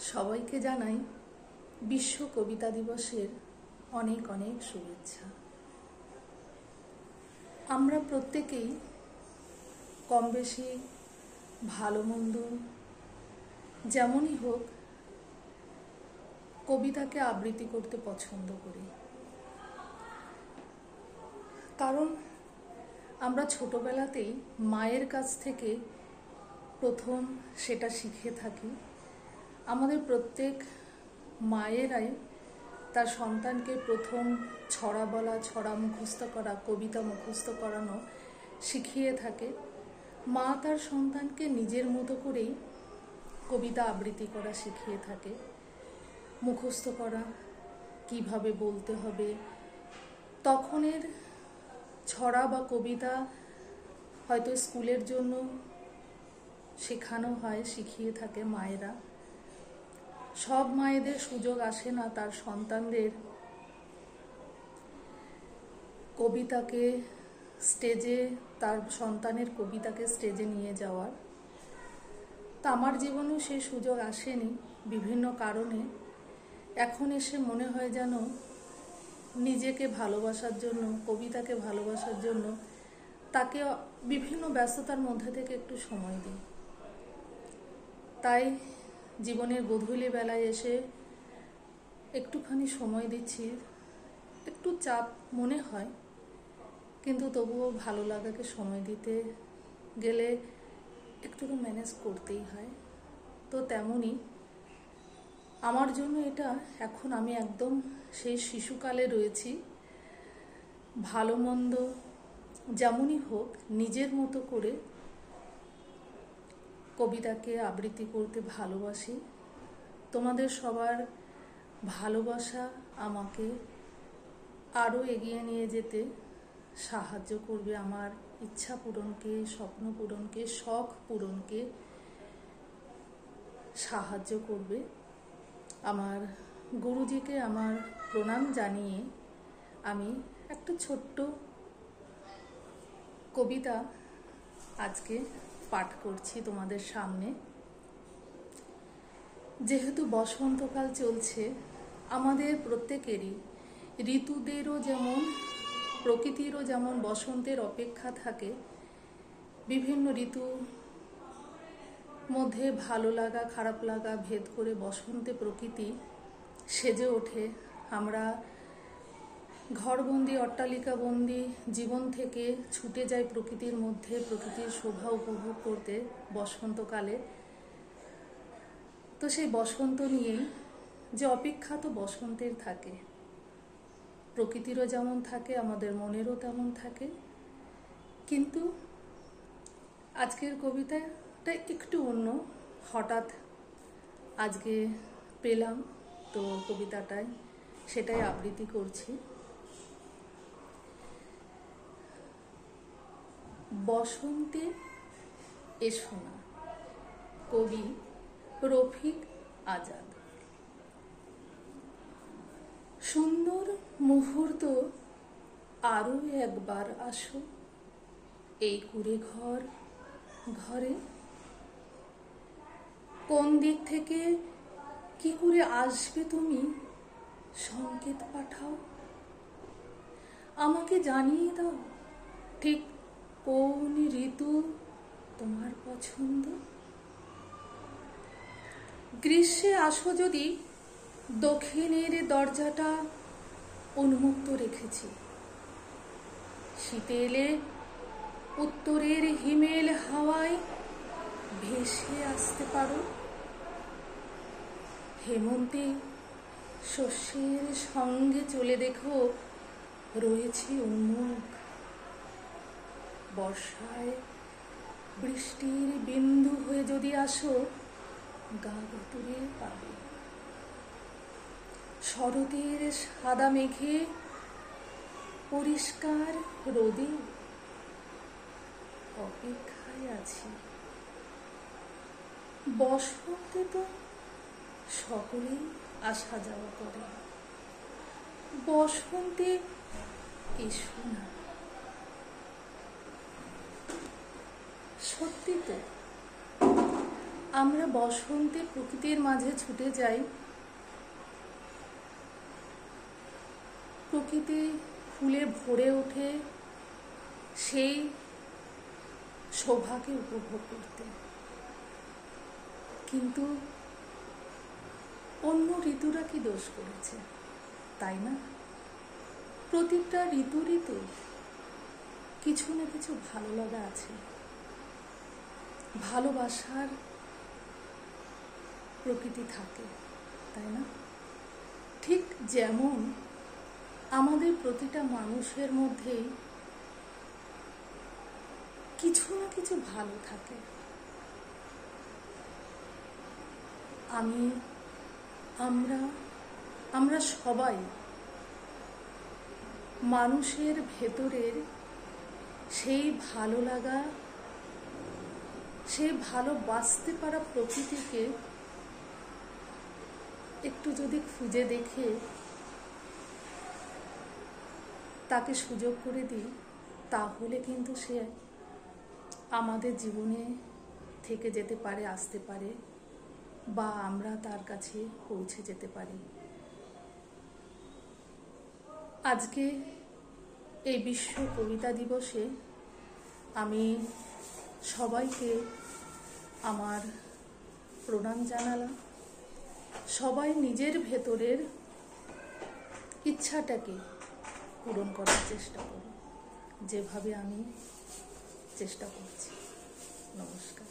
সবাইকে জানাই বিশ্ব কবিতা দিবসের অনেক অনেক শুভেচ্ছা। আমরা প্রত্যেকেই কম বেশি ভালো মন্দ যেমনই হোক কবিতাকে আবৃত্তি করতে পছন্দ করি, কারণ আমরা ছোটবেলাতেই মায়ের কাছ থেকে প্রথম সেটা শিখে থাকি। আমাদের প্রত্যেক মায়েরাই তার সন্তানকে প্রথম ছড়া বলা, ছড়া মুখস্থ করা, কবিতা মুখস্থ করানো শিখিয়ে থাকে। মা তার সন্তানকে নিজের মতো করেই কবিতা আবৃত্তি করা শিখিয়ে থাকে, মুখস্থ করা, কিভাবে বলতে হবে। তখনের ছড়া বা কবিতা হয়তো স্কুলের জন্য শেখানো হয়, শিখিয়ে থাকে মায়েরা। সব মায়েদের সুযোগ আসে না তার সন্তানদের কবিতাকে স্টেজে, তার সন্তানের কবিতাকে স্টেজে নিয়ে যাওয়ার। তা আমার জীবনেও সেই সুযোগ আসেনি বিভিন্ন কারণে। এখন এসে মনে হয় যেন নিজেকে ভালোবাসার জন্য, কবিতাকে ভালোবাসার জন্য তাকে বিভিন্ন ব্যস্ততার মধ্যে থেকে একটু সময় দিই। তাই জীবনের গধূলি বেলায় এসে একটুখানি সময় দিচ্ছি। একটু চাপ মনে হয়, কিন্তু তবুও ভালো লাগাকে সময় দিতে গেলে একটু তো ম্যানেজ করতেই হয়। তো তেমনই আমার জন্য এটা এখন আমি একদম সেই শিশুকালে রয়েছি। ভালো মন্দ যেমনই হোক নিজের মতো করে কবিতাকে আবৃত্তি করতে ভালোবাসি। তোমাদের সবার ভালোবাসা আমাকে আরও এগিয়ে নিয়ে যেতে সাহায্য করবে, আমার ইচ্ছা পূরণকে, স্বপ্ন পূরণকে, শখ পূরণকে সাহায্য করবে। আমার গুরুজিকে আমার প্রণাম জানিয়ে আমি একটা ছোট্ট কবিতা আজকে পাঠ করছি তোমাদের সামনে। যেহেতু বসন্তকাল চলছে, আমাদের প্রত্যেকেরই ঋতুদেরও যেমন, প্রকৃতিরও যেমন বসন্তের অপেক্ষা থাকে। বিভিন্ন ঋতু মধ্যে ভালো লাগা, খারাপ লাগা ভেদ করে বসন্তে প্রকৃতি সেজে ওঠে। আমরা ঘরবন্দি, অট্টালিকাবন্দি জীবন থেকে ছুটে যাই প্রকৃতির মধ্যে, প্রকৃতির শোভা উপভোগ করতে বসন্তকালে। তো সেই বসন্ত নিয়েই যে অপেক্ষা তো বসন্তের থাকে, প্রকৃতিরও যেমন থাকে, আমাদের মনেরও তেমন থাকে। কিন্তু আজকের কবিতাটা একটু অন্য, হঠাৎ আজকে পেলাম, তো কবিতাটাই সেটাই আবৃত্তি করছি। বসন্তে এসো না, কবি রফিক আজাদ। সুন্দর মুহূর্ত আরো একবার আসো এই কুঁড়ে ঘরে। কোন দিক থেকে কি করে আসবে তুমি, সংকেত পাঠাও, আমাকে জানিয়ে দাও ঠিক কোন ঋতু তোমার পছন্দ। গ্রীষ্মে আসো যদি, দক্ষিণের দরজাটা উন্মুক্ত রেখেছি। শীতে এলে উত্তরের হিমেল হাওয়ায় ভেসে আসতে পারো। হেমন্তে শস্যের সঙ্গে চলে দেখো রয়েছে উন্মুখ। বর্ষায় বৃষ্টির বিন্দু হয়ে যদি আসো, গা গতুরে পাবে। শরতের সাদা মেঘে পরিষ্কার রোদে অপেক্ষায় আছি। বসন্তে তো সকলেই আসা যাওয়া করে, বসন্তে এসো না। সত্যি তো আমরা বসন্তে প্রকৃতির মাঝে ছুটে যাই, প্রকৃতি ফুলে ভরে ওঠে সেই শোভাকে উপভোগ করতে। কিন্তু অন্য ঋতুরা কি দোষ করেছে, তাই না? প্রতিটা ঋতুরই তো কিছু না কিছু ভালো লাগা আছে। ভালোবাসার প্রকৃতি থাকে, তাই না? ঠিক যেমন আমাদের প্রতিটা মানুষের মধ্যেই কিছু না কিছু ভালো থাকে। আমরা সবাই মানুষের ভেতরের সেই ভালো লাগা, সেই ভালোবাসতে পারা প্রকৃতিকে একটু যদি খুঁজে দেখে তাকে সুযোগ করে দিই, তাহলে কিন্তু সে আমাদের জীবনে থেকে যেতে পারে, আসতে পারে, বা আমরা তার কাছে পৌঁছে যেতে পারি। আজকে এই বিশ্ব কবিতা দিবসে আমি সবাইকে আমার প্রণাম জানালাম। সবাই নিজের ভেতরের ইচ্ছাটাকে পূরণ করার চেষ্টা করো, যেভাবে আমি চেষ্টা করছি। নমস্কার।